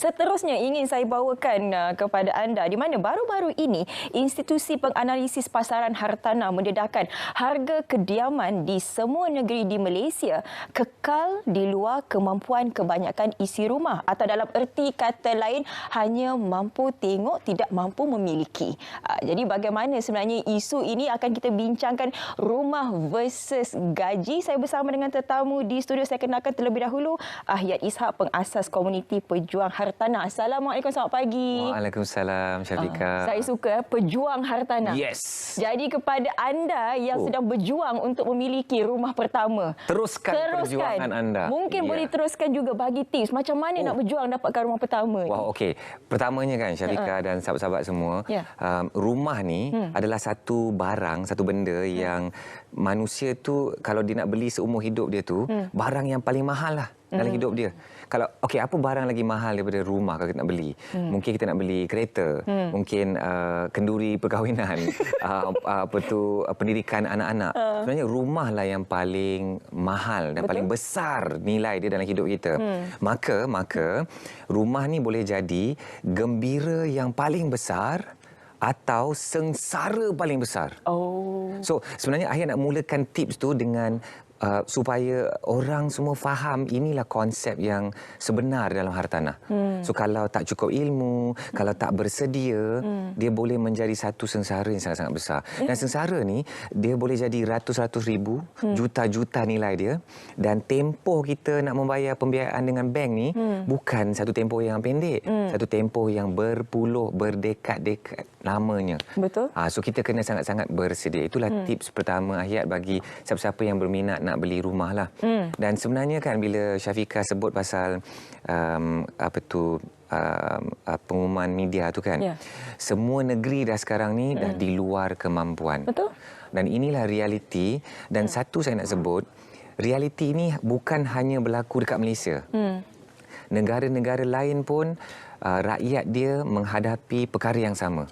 Seterusnya ingin saya bawakan kepada anda di mana baru-baru ini Institusi Penganalisis Pasaran Hartanah mendedahkan harga kediaman di semua negeri di Malaysia kekal di luar kemampuan kebanyakan isi rumah, atau dalam erti kata lain hanya mampu tengok tidak mampu memiliki. Jadi bagaimana sebenarnya isu ini akan kita bincangkan, rumah versus gaji. Saya bersama dengan tetamu di studio. Saya kenalkan terlebih dahulu Ahyad Ishak, pengasas komuniti Pejuang Hartanah. Assalamualaikum, selamat pagi. Waalaikumsalam, Syafiqah. Saya suka Pejuang Hartanah. Yes. Jadi kepada anda yang sedang berjuang untuk memiliki rumah pertama, teruskan perjuangan anda. Mungkin boleh teruskan juga bagi tips macam mana nak berjuang dapatkan rumah pertama. Wah, okey. Pertamanya kan Syafiqah dan sahabat-sahabat semua, rumah ni adalah satu barang, satu benda yang manusia tu kalau dia nak beli seumur hidup dia tu, barang yang paling mahal lah dalam hidup dia. Kalau apa barang lagi mahal daripada rumah kalau kita nak beli? Mungkin kita nak beli kereta, mungkin kenduri perkahwinan, pendidikan anak-anak. Sebenarnya rumah lah yang paling mahal dan paling besar nilai dia dalam hidup kita. Maka rumah ni boleh jadi gembira yang paling besar atau sengsara paling besar. So sebenarnya Ahyad nak mulakan tips tu dengan supaya orang semua faham inilah konsep yang sebenar dalam hartanah. So kalau tak cukup ilmu, kalau tak bersedia, dia boleh menjadi satu sengsara yang sangat-sangat besar. Dan sengsara ni dia boleh jadi ratus-ratus ribu, juta-juta nilai dia, dan tempoh kita nak membayar pembiayaan dengan bank ni bukan satu tempoh yang pendek, satu tempoh yang berdekad-dekad lamanya. Betul. So kita kena sangat-sangat bersedia. Itulah tips pertama Ahyad bagi siapa-siapa yang berminat nak beli rumah lah. Dan sebenarnya kan bila Syafiqah sebut pasal pengumuman media tu kan, semua negeri dah sekarang ni dah di luar kemampuan. Betul. Dan inilah realiti. Dan satu saya nak sebut, realiti ini bukan hanya berlaku dekat Malaysia. Negara-negara lain pun rakyat dia menghadapi perkara yang sama.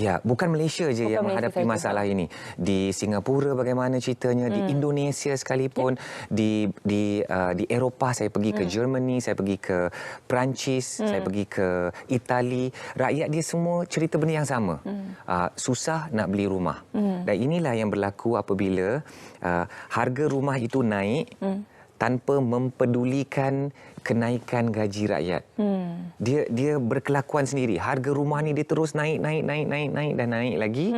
Ya, bukan Malaysia je yang menghadapi masalah ini. Di Singapura bagaimana ceritanya, di Indonesia sekalipun, di Eropah, saya pergi ke Germany, saya pergi ke Perancis, saya pergi ke Itali, rakyat dia semua cerita benda yang sama. Susah nak beli rumah. Dan inilah yang berlaku apabila harga rumah itu naik tanpa mempedulikan kenaikan gaji rakyat. Dia berkelakuan sendiri. Harga rumah ni dia terus naik dan naik lagi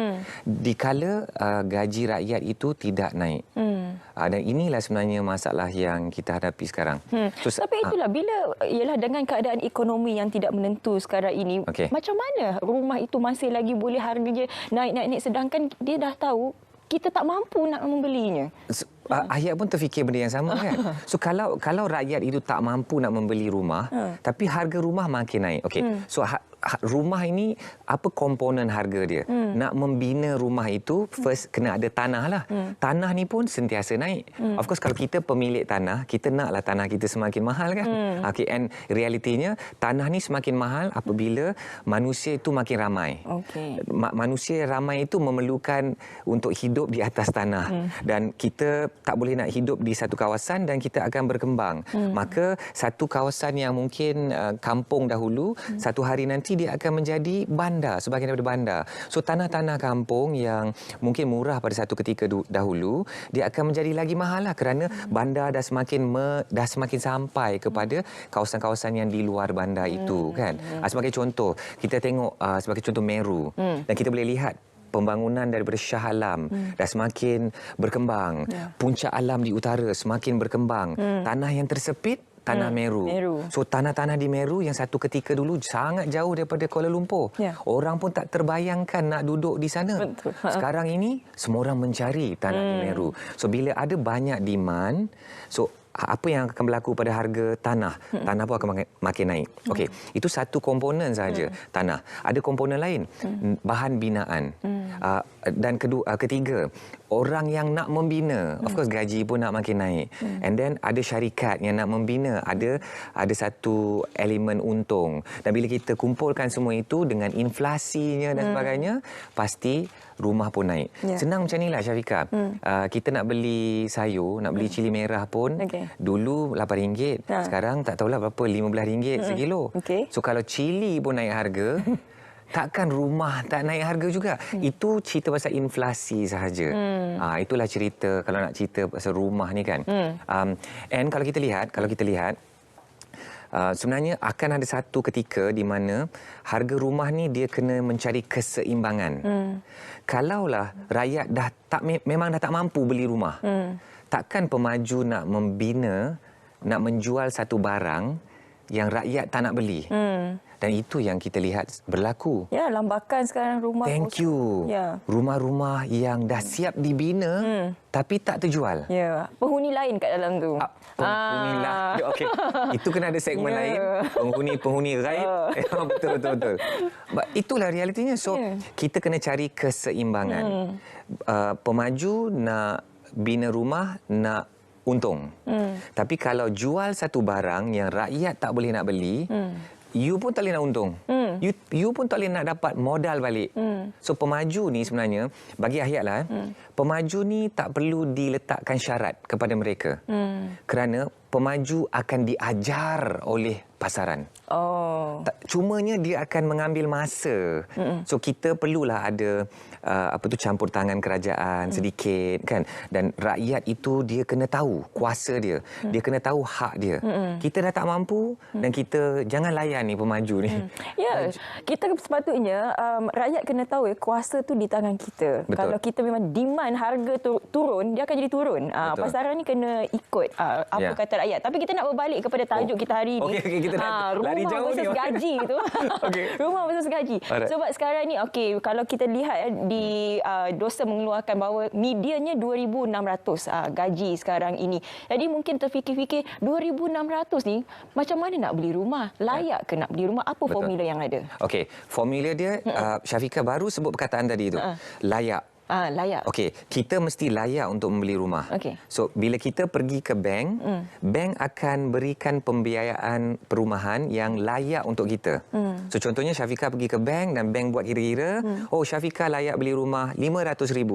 dikala gaji rakyat itu tidak naik. Dan inilah sebenarnya masalah yang kita hadapi sekarang. Tapi itulah ialah dengan keadaan ekonomi yang tidak menentu sekarang ini, macam mana rumah itu masih lagi boleh harganya naik sedangkan dia dah tahu kita tak mampu nak membelinya. Ahyad pun terfikir benda yang sama kan. So kalau rakyat itu tak mampu nak membeli rumah, tapi harga rumah makin naik. So rumah ini apa komponen harga dia? Nak membina rumah itu first kena ada tanah lah. Tanah ni pun sentiasa naik. Of course kalau kita pemilik tanah, kita naklah tanah kita semakin mahal kan. And realitinya tanah ni semakin mahal apabila manusia itu makin ramai. Manusia ramai itu memerlukan untuk hidup di atas tanah. Dan kita tak boleh nak hidup di satu kawasan dan kita akan berkembang. Maka satu kawasan yang mungkin kampung dahulu, satu hari nanti dia akan menjadi bandar, sebahagian daripada bandar. So tanah-tanah kampung yang mungkin murah pada satu ketika dahulu, dia akan menjadi lagi mahal lah kerana bandar dah semakin sampai kepada kawasan-kawasan yang di luar bandar itu kan. Sebagai contoh, kita tengok sebagai contoh Meru, dan kita boleh lihat pembangunan daripada Shah Alam dah semakin berkembang. Puncak Alam di utara semakin berkembang. Tanah yang tersepit, tanah Meru. So tanah-tanah di Meru yang satu ketika dulu sangat jauh daripada Kuala Lumpur. Orang pun tak terbayangkan nak duduk di sana. Sekarang ini semua orang mencari tanah di Meru. So bila ada banyak demand, so apa yang akan berlaku pada harga tanah? Tanah pun akan makin naik. Itu satu komponen sahaja, tanah. Ada komponen lain, bahan binaan. Dan ketiga, orang yang nak membina, of course gaji pun nak makin naik. And then ada syarikat yang nak membina, ada satu elemen untung. Dan bila kita kumpulkan semua itu dengan inflasinya dan sebagainya, pasti rumah pun naik. Senang macam inilah Syafiqah. Kita nak beli sayur, nak beli cili merah pun dulu RM8, sekarang tak tahulah berapa, RM15 sekilo. So kalau cili pun naik harga, takkan rumah tak naik harga juga. Itu cerita pasal inflasi sahaja. Itulah cerita kalau nak cerita pasal rumah ni kan. And kalau kita lihat sebenarnya akan ada satu ketika di mana harga rumah ni dia kena mencari keseimbangan. Kalaulah rakyat memang dah tak mampu beli rumah, takkan pemaju nak membina, nak menjual satu barang yang rakyat tak nak beli. Dan itu yang kita lihat berlaku. Ya, lambakan sekarang rumah. Thank you. Ya. Rumah-rumah yang dah siap dibina tapi tak terjual. Ya, penghuni lain kat dalam tu. Penghuni lah. Okey. Itu kena ada segmen lain. Penghuni ghaib. Betul. Itulah realitinya. So, kita kena cari keseimbangan. Pemaju nak bina rumah, nak untung. Tapi kalau jual satu barang yang rakyat tak boleh nak beli, you pun tak boleh nak untung. You pun tak boleh nak dapat modal balik. So pemaju ni sebenarnya, bagi Hayat pemaju ni tak perlu diletakkan syarat kepada mereka. Kerana pemaju akan diajar oleh pasaran. Cumanya dia akan mengambil masa. So kita perlulah ada campur tangan kerajaan sedikit kan, dan rakyat itu dia kena tahu kuasa dia. Dia kena tahu hak dia. Kita dah tak mampu dan kita jangan layan ni pemaju ni. Ya, kita sepatutnya rakyat kena tahu kuasa tu di tangan kita. Betul. Kalau kita memang demand harga turun, dia akan jadi turun. Pasaran ni kena ikut apa kata rakyat. Tapi kita nak berbalik kepada tajuk kita hari ni. Okey, kita nak lari jauh ni. Rumah versus gaji tu. Rumah versus gaji. Alright. Sebab sekarang ni kalau kita lihat di dosa mengeluarkan bahawa medianya 2,600 gaji sekarang ini. Jadi mungkin terfikir-fikir 2,600 ni macam mana nak beli rumah? Layak ke nak beli rumah? Apa formula yang ada? Okey, formula dia Syafiqah baru sebut perkataan tadi tu. Layak. Layak. Okey, kita mesti layak untuk membeli rumah. So, bila kita pergi ke bank, bank akan berikan pembiayaan perumahan yang layak untuk kita. So, contohnya Syafiqah pergi ke bank dan bank buat kira-kira, Syafiqah layak beli rumah RM500,000.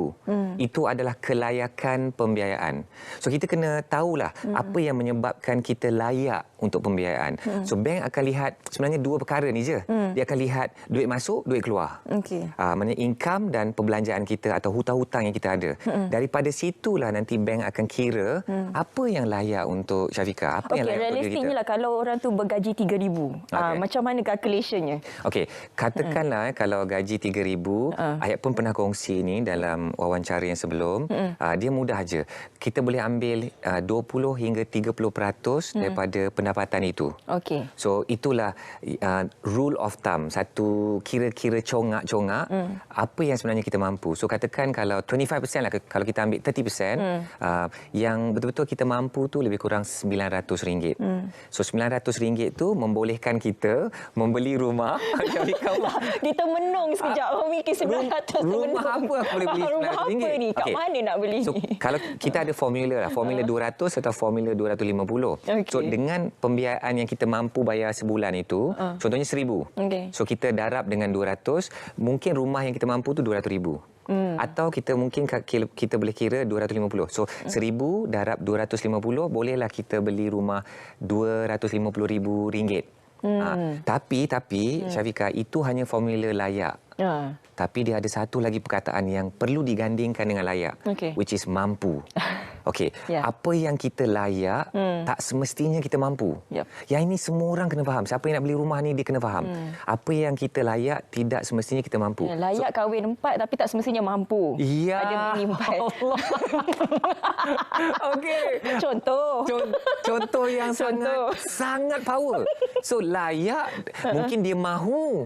Itu adalah kelayakan pembiayaan. So, kita kena tahulah apa yang menyebabkan kita layak untuk pembiayaan. So, bank akan lihat sebenarnya dua perkara ni je. Dia akan lihat duit masuk, duit keluar. Maksudnya income dan perbelanjaan kita atau hutang-hutang yang kita ada. Daripada situlah nanti bank akan kira apa yang layak untuk Syafiqah, apa yang layak untuk kita. Realistiknya lah kalau orang tu bergaji RM3,000. Macam mana calculationnya? Okey, katakanlah kalau gaji RM3,000, Hayat pun pernah kongsi ni dalam wawancara yang sebelum, dia mudah aja. Kita boleh ambil 20 hingga 30% daripada pendapatan itu. So itulah rule of thumb, satu kira-kira congak-congak apa yang sebenarnya kita mampu. So katakan kalau 25% lah, kalau kita ambil 30%, yang betul-betul kita mampu tu lebih kurang RM900. So RM900 tu membolehkan kita membeli rumah. Kita menung sekejap, mikir RM900. Rumah apa aku boleh beli RM900? Rumah apa ni? Kat mana nak beli? So kalau kita ada formula lah, formula 200 atau formula 250. So dengan pembiayaan yang kita mampu bayar sebulan itu, contohnya RM1,000. So kita darab dengan 200, mungkin rumah yang kita mampu tu RM200,000. Atau kita mungkin kita boleh kira 250. So 1,000 darab 250, bolehlah kita beli rumah RM250,000. Tapi Syafiqah, itu hanya formula layak. Tapi dia ada satu lagi perkataan yang perlu digandingkan dengan layak, which is mampu. Apa yang kita layak tak semestinya kita mampu. Yang ini semua orang kena faham. Siapa yang nak beli rumah ni dia kena faham. Apa yang kita layak tidak semestinya kita mampu. Layak kahwin 4 tapi tak semestinya mampu. Ada bini 4. Contoh yang sangat power. So layak mungkin dia mahu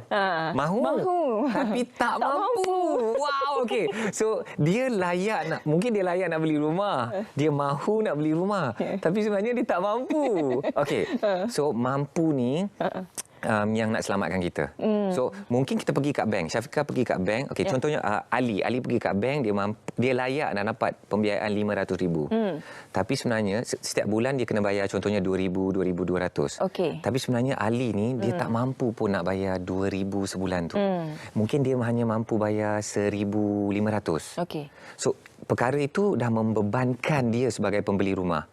tapi tak mampu. Wow, so dia layak mungkin dia layak nak beli rumah. Dia mahu nak beli rumah. Tapi sebenarnya dia tak mampu. So mampu ni yang nak selamatkan kita. So mungkin kita pergi kat bank, Syafiqah pergi kat bank. Okey, contohnya Ali pergi kat bank, dia layak nak dapat pembiayaan 500,000. Tapi sebenarnya setiap bulan dia kena bayar contohnya 2,000, 2,200. Okey. Tapi sebenarnya Ali ni dia tak mampu pun nak bayar 2,000 sebulan tu. Mungkin dia hanya mampu bayar 1,500. Okey. So perkara itu dah membebankan dia sebagai pembeli rumah.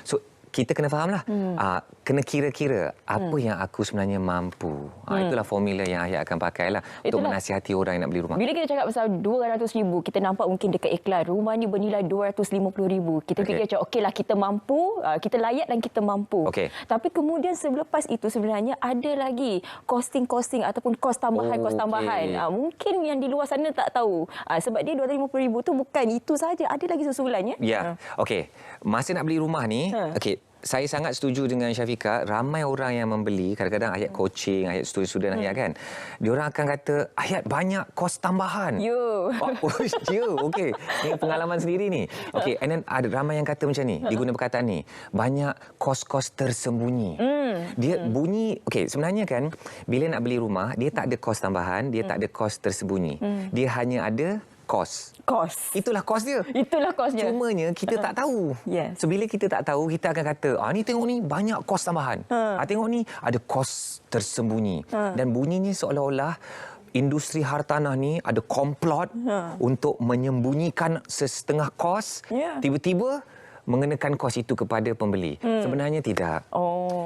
So kita kena fahamlah, kena kira-kira apa yang aku sebenarnya mampu. Itulah formula yang ayah akan pakailah untuk menasihati orang yang nak beli rumah. Bila kita cakap pasal 200,000, kita nampak mungkin dekat iklan rumah ni bernilai 250,000. Kita fikir macam okeylah kita mampu, kita layak dan kita mampu. Okey. Tapi kemudian selepas itu sebenarnya ada lagi costing ataupun kos tambahan. Mungkin yang di luar sana tak tahu. Sebab dia 250,000 tu bukan itu saja, ada lagi susulannya. Ya. Okey. Masa nak beli rumah ni, okey, saya sangat setuju dengan Syafiqah. Ramai orang yang membeli, kadang-kadang ayat coaching, ayat student ayat kan. Diorang akan kata, ayat banyak kos tambahan. Yo. Okey. Ini pengalaman sendiri ni. Okey, and then ada ramai yang kata macam ni, diguna perkataan ni. Banyak kos-kos tersembunyi. Dia bunyi, okey, sebenarnya kan, bila nak beli rumah, dia tak ada kos tambahan, dia tak ada kos tersembunyi. Dia hanya ada kos. Itulah kos dia. Cumanya kita tak tahu. Yes. So bila kita tak tahu, kita akan kata, ni tengok ni banyak kos tambahan. Tengok ni ada kos tersembunyi. Dan bunyinya seolah-olah industri hartanah ni ada komplot untuk menyembunyikan setengah kos. Tiba-tiba mengenakan kos itu kepada pembeli. Sebenarnya tidak.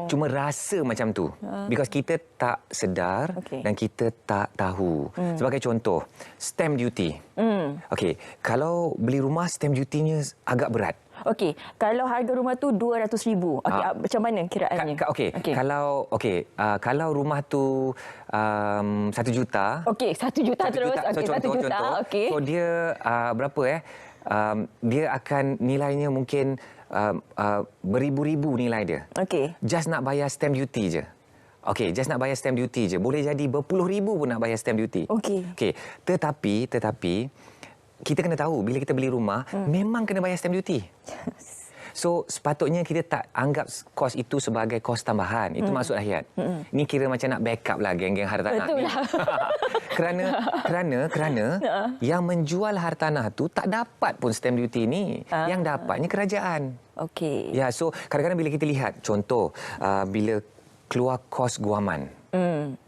Cuma rasa macam tu. Because kita tak sedar dan kita tak tahu. Sebagai contoh, stamp duty. Okey, kalau beli rumah stamp duty-nya agak berat. Okey, kalau harga rumah tu 200,000. Okey, macam mana kiraannya? Kalau rumah tu 1 juta. Okey, 1 juta terus. Okey, 1 juta. Okey. So dia berapa dia akan nilainya mungkin beribu-ribu nilai dia. Okey. Just nak bayar stamp duty je. Okey, just nak bayar stamp duty je. Boleh jadi berpuluh ribu pun nak bayar stamp duty. Okey. Tetapi kita kena tahu bila kita beli rumah memang kena bayar stamp duty. So sepatutnya kita tak anggap kos itu sebagai kos tambahan. Itu maksud ayat. Ini kira macam nak backup lah geng-geng hartanah ni. Kerana yang menjual hartanah tu tak dapat pun stamp duty ni. Yang dapatnya kerajaan. Okey. Ya, so kadang-kadang bila kita lihat contoh bila keluar kos guaman.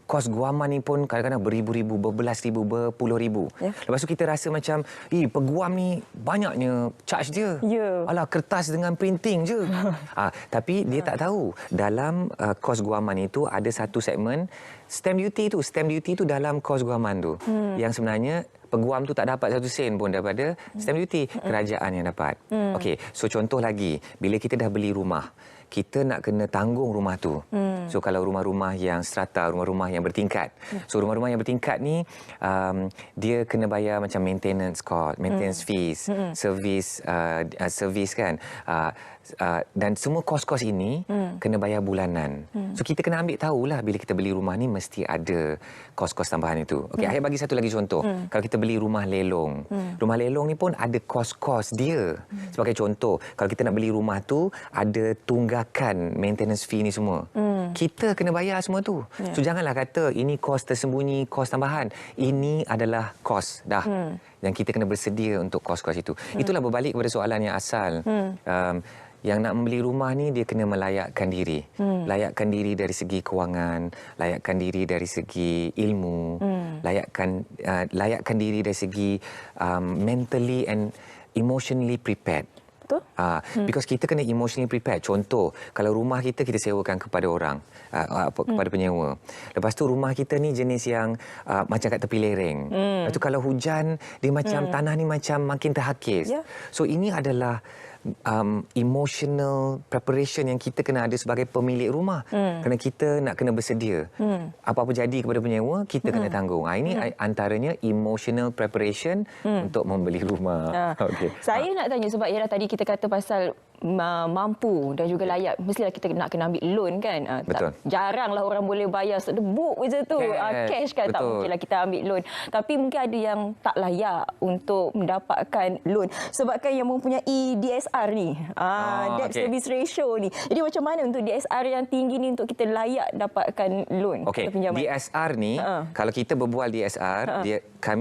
Kos guaman ni pun kadang-kadang beribu-ribu, berbelas ribu, berpuluh ribu. Lepas tu kita rasa macam, peguam ni banyaknya charge dia. Alah, kertas dengan printing je. Tapi dia tak tahu. Dalam kos guaman itu ada satu segmen stamp duty tu. Stamp duty tu dalam kos guaman tu. Yang sebenarnya peguam tu tak dapat 1 sen pun daripada stamp duty. Kerajaan yang dapat. Okey, so contoh lagi. Bila kita dah beli rumah, kita nak kena tanggung rumah tu. So kalau rumah-rumah yang strata, rumah-rumah yang bertingkat. So rumah-rumah yang bertingkat ni dia kena bayar macam maintenance cost, maintenance fees, service kan. Dan semua kos-kos ini kena bayar bulanan. So kita kena ambil tahulah bila kita beli rumah ni mesti ada kos-kos tambahan itu. Okey, saya bagi satu lagi contoh. Kalau kita beli rumah lelong. Rumah lelong ni pun ada kos-kos dia. Sebagai contoh, kalau kita nak beli rumah tu ada tunggakan maintenance fee ni semua. Kita kena bayar semua tu. So janganlah kata ini kos tersembunyi, kos tambahan. Ini adalah kos dah. Dan kita kena bersedia untuk kos-kos itu. Itulah berbalik kepada soalan yang asal. Yang nak membeli rumah ni dia kena melayakkan diri. Layakkan diri dari segi kewangan, layakkan diri dari segi ilmu, layakkan diri dari segi mentally and emotionally prepared. Betul? Because kita kena emotionally prepared. Contoh, kalau rumah kita sewakan kepada orang, kepada penyewa. Lepas tu rumah kita ni jenis yang macam kat tepi lereng. Lepas tu kalau hujan, dia macam tanah ni macam makin terhakis. So ini adalah emotional preparation yang kita kena ada sebagai pemilik rumah. Kerana kita nak kena bersedia. Apa-apa jadi kepada penyewa, kita kena tanggung. Ini antaranya emotional preparation untuk membeli rumah. Saya nak tanya sebab Yara tadi kita kata pasal mampu dan juga layak, mestilah kita nak kena ambil loan kan. Betul. Jaranglah orang boleh bayar book macam tu, cash kan. Tak Betul. mungkinlah kita ambil loan. Tapi mungkin ada yang tak layak untuk mendapatkan loan sebabkan yang mempunyai DSR ni, debt service ratio ni. Jadi macam mana untuk DSR yang tinggi ni untuk kita layak dapatkan loan atau pinjaman? DSR ni, kalau kita berbual DSR,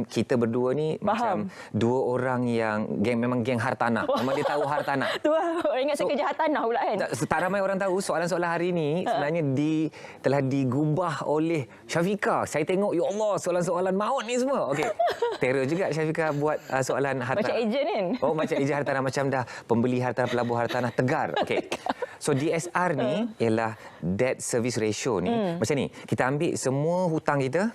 kita berdua ni macam dua orang yang memang geng hartanah. Memang dia tahu hartanah. Tu lah, orang ingat saya kerja hartanah pula kan. Tak ramai orang tahu soalan-soalan hari ni sebenarnya telah digubah oleh Syafiqah. Saya tengok, ya Allah, soalan-soalan maut ni semua. Okey. Terror juga Syafiqah buat soalan hartanah. Macam ejen kan? Oh, macam ejen hartanah, macam dah pembeli hartanah, pelabur hartanah tegar. Okey. So DSR ni ialah debt service ratio ni. Macam ni, kita ambil semua hutang kita,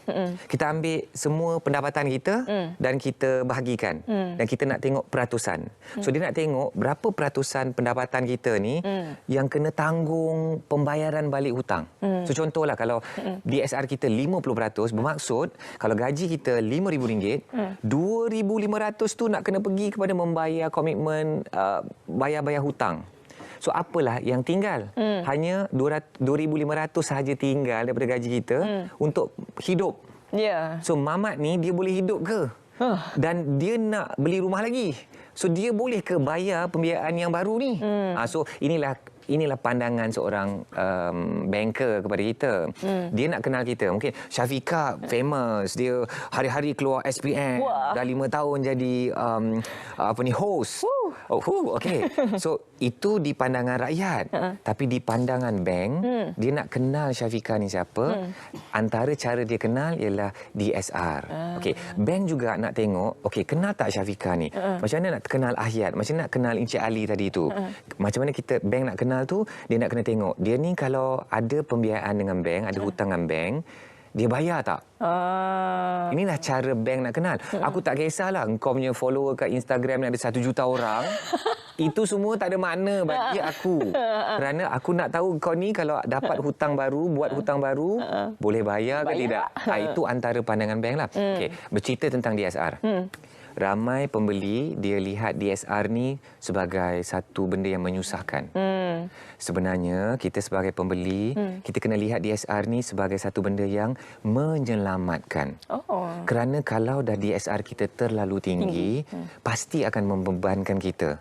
kita ambil semua pendapatan kita dan kita bahagikan. Dan kita nak tengok peratusan. So dia nak tengok berapa peratusan pendapatan kita ni yang kena tanggung pembayaran balik hutang. So contohlah kalau DSR kita 50%, bermaksud kalau gaji kita RM5,000, 2,500 tu nak kena pergi kepada membayar komitmen bayar-bayar hutang. So apalah yang tinggal? Hanya 2,500 sahaja tinggal daripada gaji kita untuk hidup. So Mamat ni dia boleh hidup ke? Dan dia nak beli rumah lagi. So dia boleh ke bayar pembiayaan yang baru ni? So inilah pandangan seorang banker kepada kita. Dia nak kenal kita. Mungkin Syafiqah famous, dia hari-hari keluar SPM. Dah 5 tahun jadi host. Okey. So itu di pandangan rakyat. Tapi di pandangan bank, dia nak kenal Syafiqah ni siapa. Antara cara dia kenal ialah DSR. Okey, bank juga nak tengok, okey, kenal tak Syafiqah ni? Macam mana nak kenal Ahyat? Macam mana nak kenal Encik Ali tadi tu? Macam mana bank nak kenal tu, dia nak kena tengok. Dia ni kalau ada pembiayaan dengan bank, ada hutang dengan bank, dia bayar tak? Inilah cara bank nak kenal. Aku tak kisahlah engkau punya follower kat Instagram ni ada 1 juta orang. Itu semua tak ada makna bagi aku. Kerana aku nak tahu kau ni kalau dapat hutang baru, buat hutang baru, boleh bayar ke tidak? Itu antara pandangan bank lah. Okay, bercerita tentang DSR. Ramai pembeli dia lihat DSR ni sebagai satu benda yang menyusahkan. Sebenarnya kita sebagai pembeli, kita kena lihat DSR ni sebagai satu benda yang menyelamatkan. Kerana kalau dah DSR kita terlalu tinggi, pasti akan membebankan kita.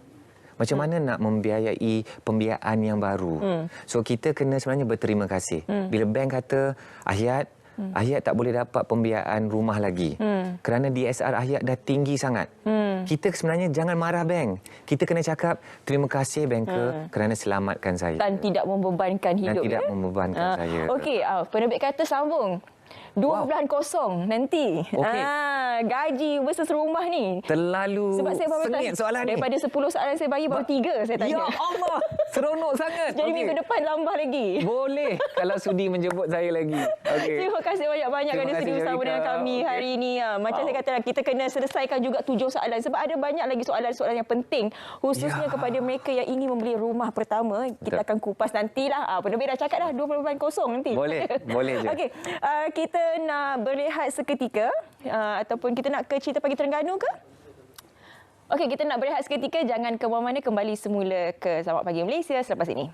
Macam mana nak membiayai pembiayaan yang baru? So kita kena sebenarnya berterima kasih. Bila bank kata, Ahyat tak boleh dapat pembiayaan rumah lagi. Kerana DSR Ahyat dah tinggi sangat. Kita sebenarnya jangan marah bank. Kita kena cakap, terima kasih banker kerana selamatkan saya. Dan tidak membebankan hidup. Dan tidak membebankan saya. Okey, penerbit kata sambung. 2.0 nanti. Gaji versus rumah ni. Terlalu sebab saya baru sengit soalan ni. Daripada 10 soalan saya bagi, baru 3 saya tanya. Ya Allah, seronok sangat. Jadi minggu depan tambah lagi. Boleh, kalau sudi menjemput saya lagi. Terima kasih banyak-banyak kerana sudi bersama dengan kami hari ini. Macam saya kata, kita kena selesaikan juga 7 soalan. Sebab ada banyak lagi soalan-soalan yang penting. Khususnya kepada mereka yang ingin membeli rumah pertama. Kita akan kupas nantilah. Penerbit dah cakap dah 2.0 nanti. Boleh je. Okey, kita nak berehat seketika ataupun kita nak ke Cerita Pagi Terengganu ke? Okey, kita nak berehat seketika. Jangan ke mana-mana, kembali semula ke Selamat Pagi Malaysia selepas ini.